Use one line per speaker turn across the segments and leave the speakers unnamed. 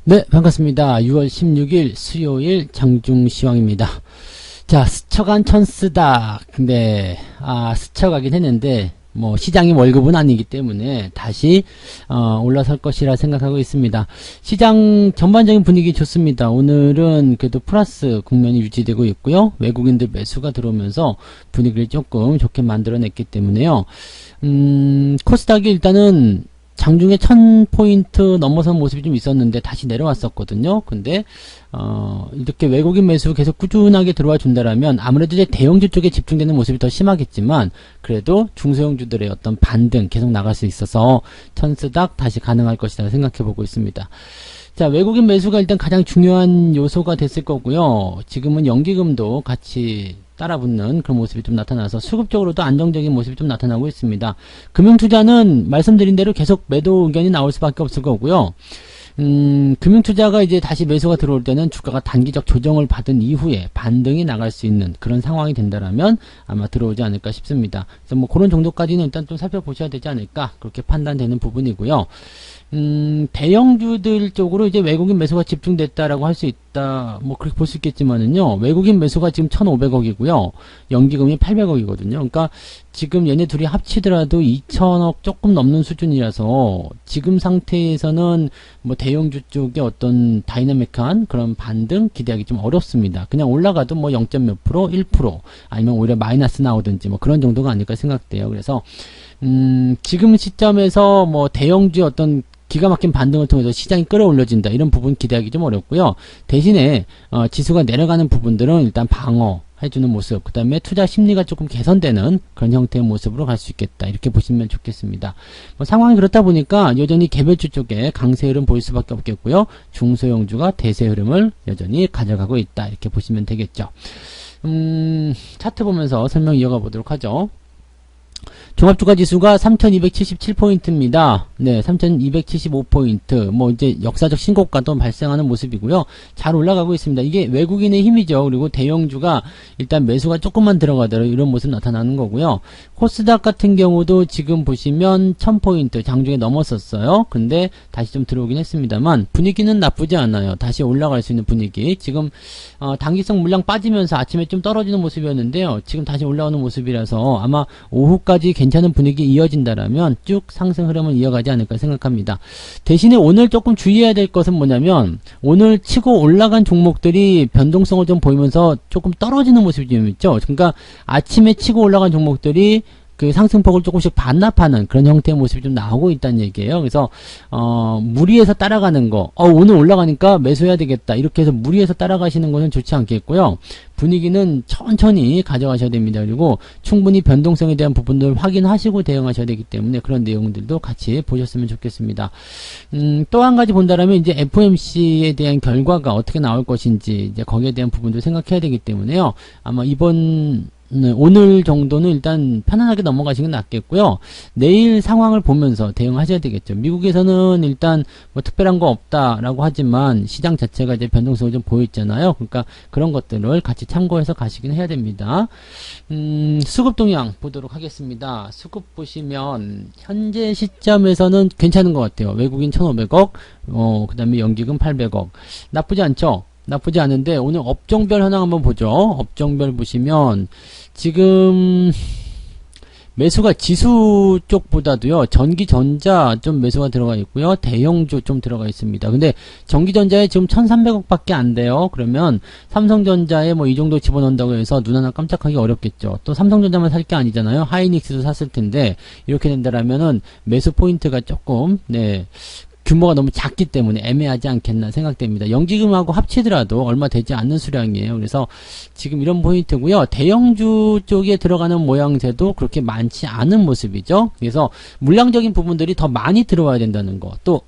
네, 반갑습니다. 6월 16일 수요일 장중시황입니다. 자, 스쳐간 천스닥. 근데, 스쳐가긴 했는데, 시장이 월급은 아니기 때문에 다시, 올라설 것이라 생각하고 있습니다. 시장 전반적인 분위기 좋습니다. 오늘은 그래도 플러스 국면이 유지되고 있고요. 외국인들 매수가 들어오면서 분위기를 조금 좋게 만들어냈기 때문에요. 코스닥이 일단은 장중에 1000포인트 넘어선 모습이 좀 있었는데 다시 내려왔었거든요. 근데 이렇게 외국인 매수 계속 꾸준하게 들어와 준다라면 아무래도 이제 대형주 쪽에 집중되는 모습이 더 심하겠지만 그래도 중소형주들의 어떤 반등 계속 나갈 수 있어서 천스닥 다시 가능할 것이다 생각해 보고 있습니다. 자, 외국인 매수가 일단 가장 중요한 요소가 됐을 거고요. 지금은 연기금도 같이 따라붙는 그런 모습이 좀 나타나서 수급적으로도 안정적인 모습이 좀 나타나고 있습니다. 금융투자는 말씀드린 대로 계속 매도 의견이 나올 수밖에 없을 거고요. 금융투자가 이제 다시 매수가 들어올 때는 주가가 단기적 조정을 받은 이후에 반등이 나갈 수 있는 그런 상황이 된다라면 아마 들어오지 않을까 싶습니다. 그래서 그런 정도까지는 일단 좀 살펴보셔야 되지 않을까 그렇게 판단되는 부분이고요. 대형주들 쪽으로 이제 외국인 매수가 집중됐다라고 할 수 있다. 그렇게 볼 수 있겠지만은요. 외국인 매수가 지금 1,500억이고요. 연기금이 800억이거든요. 그러니까 지금 얘네 둘이 합치더라도 2,000억 조금 넘는 수준이라서 지금 상태에서는 대형주 쪽에 어떤 다이나믹한 그런 반등 기대하기 좀 어렵습니다. 그냥 올라가도 0점 몇 프로, 1% 아니면 오히려 마이너스 나오든지 그런 정도가 아닐까 생각돼요. 그래서 지금 시점에서 대형주 어떤 기가 막힌 반등을 통해서 시장이 끌어올려진다 이런 부분 기대하기 좀 어렵고요. 대신에 지수가 내려가는 부분들은 일단 방어해주는 모습, 그 다음에 투자 심리가 조금 개선되는 그런 형태의 모습으로 갈 수 있겠다 이렇게 보시면 좋겠습니다. 상황이 그렇다 보니까 여전히 개별주 쪽에 강세 흐름 보일 수밖에 없겠고요. 중소형주가 대세 흐름을 여전히 가져가고 있다 이렇게 보시면 되겠죠. 차트 보면서 설명 이어가 보도록 하죠. 종합주가지수가 3277포인트입니다. 네, 3275포인트. 이제 역사적 신고가도 발생하는 모습이고요. 잘 올라가고 있습니다. 이게 외국인의 힘이죠. 그리고 대형주가 일단 매수가 조금만 들어가더라도 이런 모습 나타나는 거고요. 코스닥 같은 경우도 지금 보시면 1000포인트 장중에 넘었었어요. 근데 다시 좀 들어오긴 했습니다만 분위기는 나쁘지 않아요. 다시 올라갈 수 있는 분위기. 지금 단기성 물량 빠지면서 아침에 좀 떨어지는 모습이었는데요. 지금 다시 올라오는 모습이라서 아마 오후까지 괜찮은 분위기 이어진다라면 쭉 상승 흐름을 이어가지 않을까 생각합니다. 대신에 오늘 조금 주의해야 될 것은 뭐냐면 오늘 치고 올라간 종목들이 변동성을 좀 보이면서 조금 떨어지는 모습이 좀 있죠. 그러니까 아침에 치고 올라간 종목들이 그 상승폭을 조금씩 반납하는 그런 형태의 모습이 좀 나오고 있다는 얘기예요. 그래서 무리해서 따라가는 거, 오늘 올라가니까 매수해야 되겠다 이렇게 해서 무리해서 따라가시는 것은 좋지 않겠고요. 분위기는 천천히 가져가셔야 됩니다. 그리고 충분히 변동성에 대한 부분들 확인하시고 대응하셔야 되기 때문에 그런 내용들도 같이 보셨으면 좋겠습니다. 또 한 가지 본다라면 이제 FOMC에 대한 결과가 어떻게 나올 것인지 이제 거기에 대한 부분도 생각해야 되기 때문에요. 아마 오늘 정도는 일단 편안하게 넘어가시는 게 낫겠고요. 내일 상황을 보면서 대응하셔야 되겠죠. 미국에서는 일단 특별한 거 없다라고 하지만 시장 자체가 이제 변동성이 좀 보여있잖아요. 그러니까 그런 것들을 같이 참고해서 가시긴 해야 됩니다. 수급 동향 보도록 하겠습니다. 수급 보시면 현재 시점에서는 괜찮은 것 같아요. 외국인 1,500억, 그 다음에 연기금 800억. 나쁘지 않죠? 나쁘지 않은데 오늘 업종별 현황 한번 보죠. 업종별 보시면 지금 매수가 지수 쪽보다도요 전기전자 좀 매수가 들어가 있고요, 대형주 좀 들어가 있습니다. 근데 전기전자에 지금 1,300억 밖에 안 돼요. 그러면 삼성전자에 이 정도 집어넣는다고 해서 눈 하나 깜짝하기 어렵겠죠. 또 삼성전자만 살 게 아니잖아요. 하이닉스도 샀을 텐데 이렇게 된다라면은 매수 포인트가 조금 규모가 너무 작기 때문에 애매하지 않겠나 생각됩니다. 연기금하고 합치더라도 얼마 되지 않는 수량이에요. 그래서 지금 이런 포인트고요. 대형주 쪽에 들어가는 모양새도 그렇게 많지 않은 모습이죠. 그래서 물량적인 부분들이 더 많이 들어와야 된다는 거. 또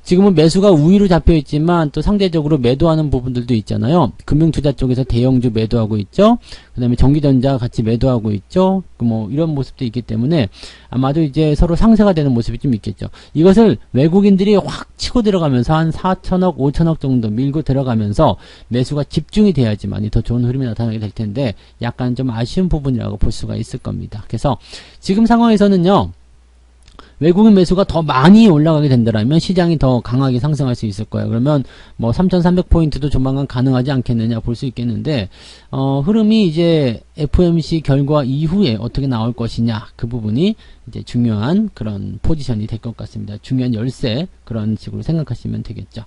지금은 매수가 우위로 잡혀 있지만 또 상대적으로 매도하는 부분들도 있잖아요. 금융투자 쪽에서 대형주 매도하고 있죠. 그 다음에 전기전자 같이 매도하고 있죠. 이런 모습도 있기 때문에 아마도 이제 서로 상쇄가 되는 모습이 좀 있겠죠. 이것을 외국인들이 확 치고 들어가면서 한 4천억, 5천억 정도 밀고 들어가면서 매수가 집중이 돼야지만 더 좋은 흐름이 나타나게 될 텐데 약간 좀 아쉬운 부분이라고 볼 수가 있을 겁니다. 그래서 지금 상황에서는요. 외국인 매수가 더 많이 올라가게 된다면 시장이 더 강하게 상승할 수 있을 거예요. 그러면 뭐 3,300포인트도 조만간 가능하지 않겠느냐 볼 수 있겠는데, 흐름이 이제 FOMC 결과 이후에 어떻게 나올 것이냐, 그 부분이 이제 중요한 그런 포지션이 될 것 같습니다. 중요한 열쇠, 그런 식으로 생각하시면 되겠죠.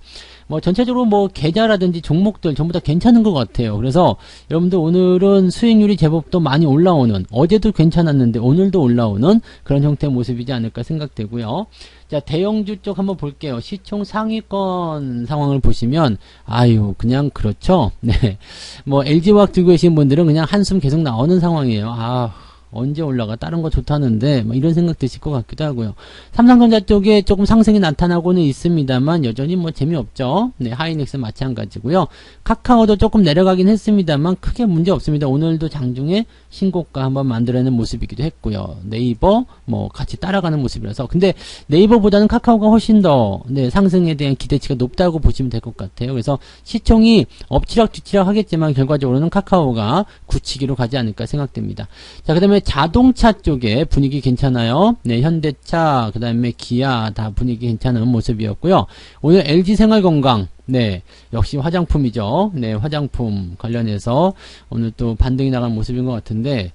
뭐 전체적으로 뭐 계좌라든지 종목들 전부 다 괜찮은 것 같아요. 그래서 여러분들 오늘은 수익률이 제법 또 많이 올라오는, 어제도 괜찮았는데 오늘도 올라오는 그런 형태의 모습이지 않을까 생각되고요. 자, 대형주 쪽 한번 볼게요. 시총 상위권 상황을 보시면, 아유, 그냥 그렇죠. 네. 뭐, LG화학 들고 계신 분들은 그냥 한숨 계속 나오는 상황이에요. 아, 언제 올라가? 다른 거 좋다는데, 뭐 이런 생각 드실 것 같기도 하고요. 삼성전자 쪽에 조금 상승이 나타나고는 있습니다만, 여전히 뭐 재미없죠. 네, 하이닉스 마찬가지고요. 카카오도 조금 내려가긴 했습니다만, 크게 문제 없습니다. 오늘도 장중에 신고가 한번 만들어내는 모습이기도 했고요. 네이버, 뭐 같이 따라가는 모습이라서. 근데 네이버보다는 카카오가 훨씬 더, 네, 상승에 대한 기대치가 높다고 보시면 될 것 같아요. 그래서 시총이 엎치락뒤치락 하겠지만, 결과적으로는 카카오가 굳히기로 가지 않을까 생각됩니다. 자, 그 다음에 자동차 쪽에 분위기 괜찮아요. 네, 현대차, 그 다음에 기아 다 분위기 괜찮은 모습이었고요. 오늘 LG생활건강, 네, 역시 화장품이죠. 네, 화장품 관련해서 오늘 또 반등이 나간 모습인 것 같은데,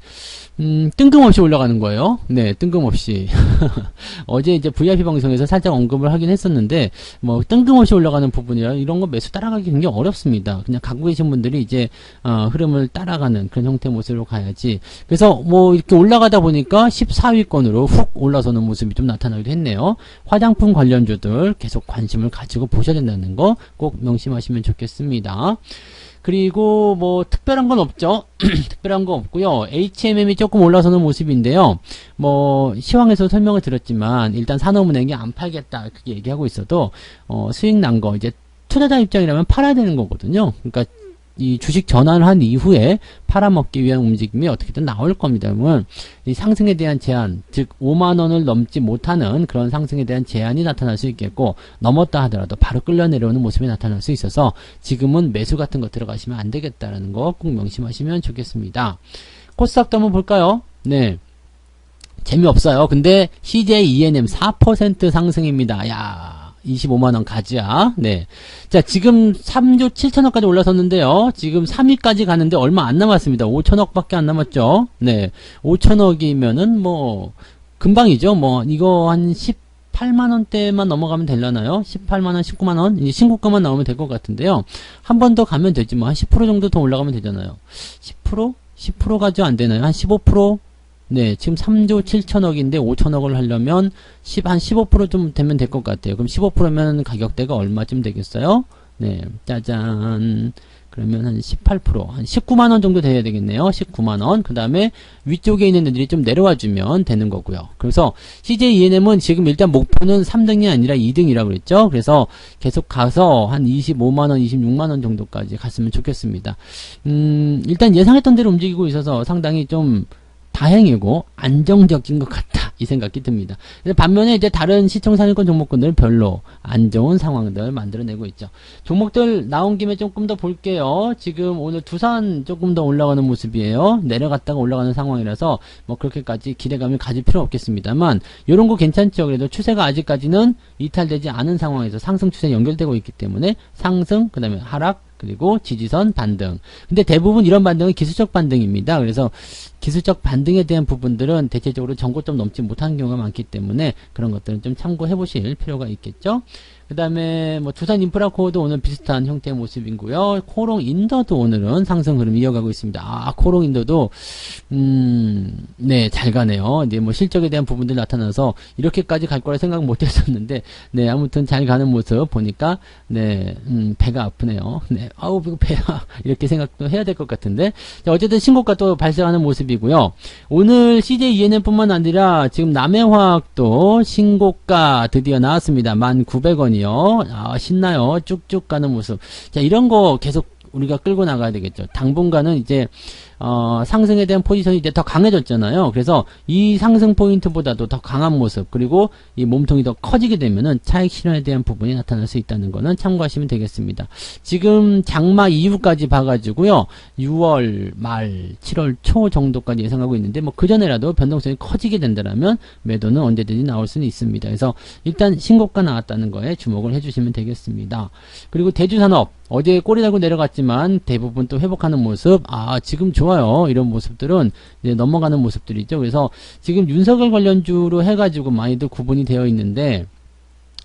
뜬금없이 올라가는 거예요. 네, 뜬금없이. 어제 이제 VIP 방송에서 살짝 언급을 하긴 했었는데, 뭐, 뜬금없이 올라가는 부분이라 이런 거 매수 따라가기 굉장히 어렵습니다. 그냥 갖고 계신 분들이 이제, 흐름을 따라가는 그런 형태의 모습으로 가야지. 그래서 뭐, 이렇게 올라가다 보니까 14위권으로 훅 올라서는 모습이 좀 나타나기도 했네요. 화장품 관련주들 계속 관심을 가지고 보셔야 된다는 거 꼭 명심하시면 좋겠습니다. 그리고 뭐 특별한 건 없죠. 특별한 거 없고요. HMM이 조금 올라서는 모습인데요. 뭐 시황에서 설명을 드렸지만 일단 산업은행이 안 팔겠다 그렇게 얘기하고 있어도 수익 난 거 이제 투자자 입장이라면 팔아야 되는 거거든요. 그러니까 이 주식 전환을 한 이후에 팔아먹기 위한 움직임이 어떻게든 나올 겁니다. 그러면 이 상승에 대한 제한, 즉 5만원을 넘지 못하는 그런 상승에 대한 제한이 나타날 수 있겠고, 넘었다 하더라도 바로 끌려 내려오는 모습이 나타날 수 있어서 지금은 매수 같은 거 들어가시면 안 되겠다라는 거 꼭 명심하시면 좋겠습니다. 코스닥도 한번 볼까요? 네. 재미없어요. 근데 CJ ENM 4% 상승입니다. 야, 25만원 가자. 네. 자, 지금 3조 7천억까지 올라섰는데요. 지금 3위까지 가는데 얼마 안 남았습니다. 5천억 밖에 안 남았죠. 네. 5천억이면은 뭐, 금방이죠. 뭐, 이거 한 18만원대만 넘어가면 되려나요? 18만원, 19만원? 이제 신고가만 나오면 될 것 같은데요. 한 번 더 가면 되지 뭐, 한 10% 정도 더 올라가면 되잖아요. 10%? 10% 가죠? 안 되나요? 한 15%? 네, 지금 3조 7천억인데 5천억을 하려면 한 15%좀 되면 될 것 같아요. 그럼 15%면 가격대가 얼마쯤 되겠어요? 네, 짜잔. 그러면 한 18%, 한 19만원 정도 돼야 되겠네요. 19만원. 그 다음에 위쪽에 있는 애들이 좀 내려와주면 되는 거고요. 그래서 CJ ENM은 지금 일단 목표는 3등이 아니라 2등이라고 그랬죠. 그래서 계속 가서 한 25만원, 26만원 정도까지 갔으면 좋겠습니다. 일단 예상했던 대로 움직이고 있어서 상당히 좀 다행이고 안정적인 것 같다 이 생각이 듭니다. 반면에 이제 다른 시총 상위권 종목군들은 별로 안 좋은 상황들 만들어내고 있죠. 종목들 나온 김에 조금 더 볼게요. 지금 오늘 두산 조금 더 올라가는 모습이에요. 내려갔다가 올라가는 상황이라서 뭐 그렇게까지 기대감을 가질 필요 없겠습니다만 이런 거 괜찮죠. 그래도 추세가 아직까지는 이탈되지 않은 상황에서 상승 추세 연결되고 있기 때문에 상승 그 다음에 하락 그리고 지지선 반등. 근데 대부분 이런 반등은 기술적 반등입니다. 그래서 기술적 반등에 대한 부분들은 대체적으로 전고점 넘지 못하는 경우가 많기 때문에 그런 것들은 좀 참고해 보실 필요가 있겠죠. 그 다음에 뭐 두산 인프라코어도 오늘 비슷한 형태의 모습이고요. 코롱 인더도 오늘은 상승 흐름 이어가고 있습니다. 아, 코롱 인더도 네, 잘 가네요. 이제 뭐 실적에 대한 부분들 나타나서 이렇게까지 갈 거라 생각 못 했었는데 네, 아무튼 잘 가는 모습 보니까 네, 배가 아프네요. 네, 아우 배가 이렇게 생각도 해야 될 것 같은데. 자, 어쨌든 신고가 또 발생하는 모습이고요. 오늘 CJ ENM뿐만 아니라 지금 남해화학도 신고가 드디어 나왔습니다. 1,900원이 아, 신나요. 쭉쭉 가는 모습. 자, 이런 거 계속 우리가 끌고 나가야 되겠죠. 당분간은 이제 상승에 대한 포지션이 이제 더 강해졌잖아요. 그래서 이 상승 포인트보다도 더 강한 모습, 그리고 이 몸통이 더 커지게 되면은 차익 실현에 대한 부분이 나타날 수 있다는 거는 참고하시면 되겠습니다. 지금 장마 이후까지 봐가지고요, 6월 말, 7월 초 정도까지 예상하고 있는데, 뭐 그전에라도 변동성이 커지게 된다라면 매도는 언제든지 나올 수는 있습니다. 그래서 일단 신고가 나왔다는 거에 주목을 해주시면 되겠습니다. 그리고 대주산업, 어제 꼬리 달고 내려갔지만 대부분 또 회복하는 모습, 지금 좋아요. 이런 모습들은 이제 넘어가는 모습들이죠. 그래서 지금 윤석열 관련주로 해가지고 많이들 구분이 되어 있는데,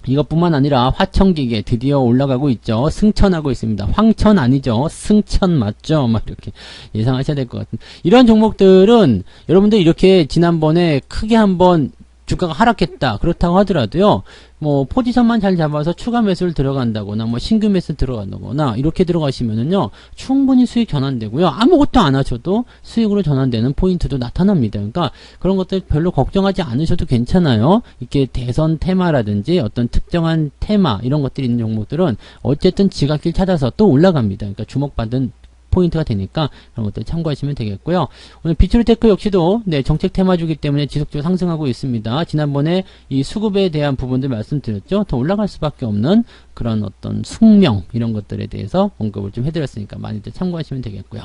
이것뿐만 아니라 화천기계 드디어 올라가고 있죠. 승천하고 있습니다. 황천 아니죠. 승천 맞죠? 막 이렇게 예상하셔야 될 것 같은데, 이런 종목들은 여러분들 이렇게 지난번에 크게 한번 주가가 하락했다 그렇다고 하더라도요, 뭐 포지션만 잘 잡아서 추가 매수를 들어간다거나 뭐 신규 매수 들어간다거나 이렇게 들어가시면은요, 충분히 수익 전환되고요, 아무것도 안 하셔도 수익으로 전환되는 포인트도 나타납니다. 그러니까 그런 것들 별로 걱정하지 않으셔도 괜찮아요. 이렇게 대선 테마라든지 어떤 특정한 테마 이런 것들이 있는 종목들은 어쨌든 지각길 찾아서 또 올라갑니다. 그러니까 주목받은 포인트가 되니까 그런 것들 참고하시면 되겠고요. 오늘 비추르테크 역시도 정책 테마주기 때문에 지속적으로 상승하고 있습니다. 지난번에 이 수급에 대한 부분들 말씀드렸죠. 더 올라갈 수밖에 없는 그런 어떤 숙명 이런 것들에 대해서 언급을 좀 해드렸으니까 많이들 참고하시면 되겠고요.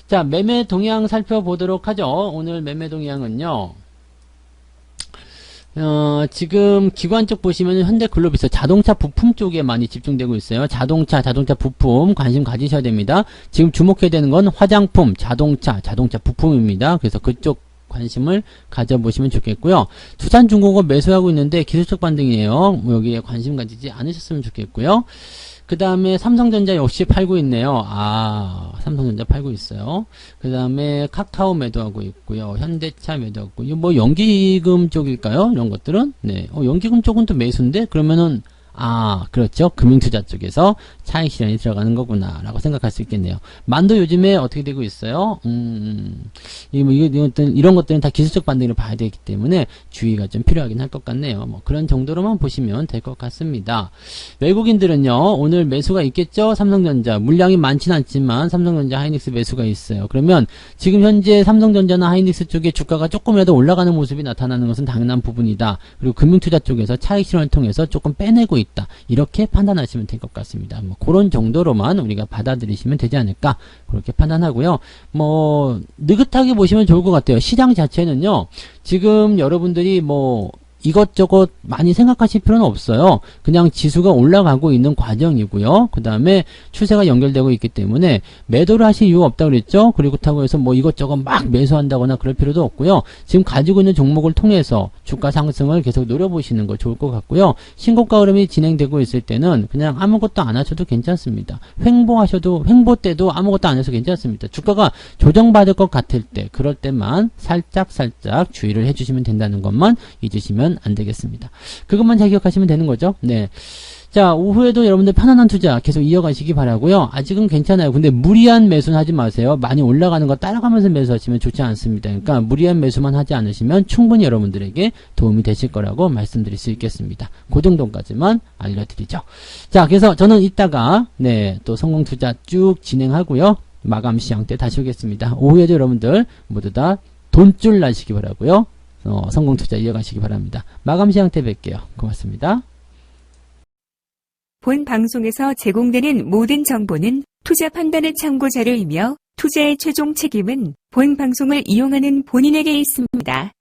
자, 매매 동향 살펴보도록 하죠. 오늘 매매 동향은요, 지금 기관 쪽 보시면 현대글로비스 자동차 부품 쪽에 많이 집중되고 있어요. 자동차 부품 관심 가지셔야 됩니다. 지금 주목해야 되는 건 화장품, 자동차 부품입니다. 그래서 그쪽 관심을 가져보시면 좋겠고요. 두산중공업 매수하고 있는데 기술적 반등이에요. 뭐 여기에 관심 가지지 않으셨으면 좋겠고요. 그 다음에 삼성전자 역시 팔고 있네요. 삼성전자 팔고 있어요. 그 다음에 카카오 매도하고 있고요. 현대차 매도하고, 이거 뭐 연기금 쪽일까요? 이런 것들은? 네. 연기금 쪽은 또 매수인데? 그러면은, 그렇죠. 금융투자 쪽에서 차익 실현이 들어가는 거구나 라고 생각할 수 있겠네요. 만도 요즘에 어떻게 되고 있어요? 이런 것들은 다 기술적 반등을 봐야 되기 때문에 주의가 좀 필요하긴 할 것 같네요. 뭐 그런 정도로만 보시면 될 것 같습니다. 외국인들은요, 오늘 매수가 있겠죠? 삼성전자 물량이 많진 않지만 삼성전자 하이닉스 매수가 있어요. 그러면 지금 현재 삼성전자나 하이닉스 쪽에 주가가 조금이라도 올라가는 모습이 나타나는 것은 당연한 부분이다. 그리고 금융투자 쪽에서 차익 실현을 통해서 조금 빼내고 있다, 이렇게 판단하시면 될 것 같습니다. 뭐 그런 정도로만 우리가 받아들이시면 되지 않을까, 그렇게 판단하고요. 뭐 느긋하게 보시면 좋을 것 같아요. 시장 자체는요, 지금 여러분들이 뭐 이것저것 많이 생각하실 필요는 없어요. 그냥 지수가 올라가고 있는 과정이고요. 그 다음에 추세가 연결되고 있기 때문에 매도를 하실 이유가 없다고 그랬죠. 그리고 그렇다고 해서 뭐 이것저것 막 매수한다거나 그럴 필요도 없고요. 지금 가지고 있는 종목을 통해서 주가 상승을 계속 노려보시는 거 좋을 것 같고요. 신고가 흐름이 진행되고 있을 때는 그냥 아무것도 안 하셔도 괜찮습니다. 횡보 때도 아무것도 안 해서 괜찮습니다. 주가가 조정받을 것 같을 때, 그럴 때만 살짝 주의를 해주시면 된다는 것만 잊으시면 안 되겠습니다. 그것만 잘 기억하시면 되는 거죠. 네. 자, 오후에도 여러분들 편안한 투자 계속 이어가시기 바라고요. 아직은 괜찮아요. 근데 무리한 매수는 하지 마세요. 많이 올라가는 거 따라가면서 매수하시면 좋지 않습니다. 그러니까 무리한 매수만 하지 않으시면 충분히 여러분들에게 도움이 되실 거라고 말씀드릴 수 있겠습니다. 그 정도까지만 알려드리죠. 자, 그래서 저는 이따가 또 성공 투자 쭉 진행하고요. 마감 시장 때 다시 오겠습니다. 오후에도 여러분들 모두 다 돈줄 나시기 바라고요. 성공 투자 이어가시기 바랍니다. 마감 시장 때 뵐게요. 고맙습니다.
본 방송에서 제공되는 모든 정보는 투자 판단의 참고 자료이며 투자의 최종 책임은 본 방송을 이용하는 본인에게 있습니다.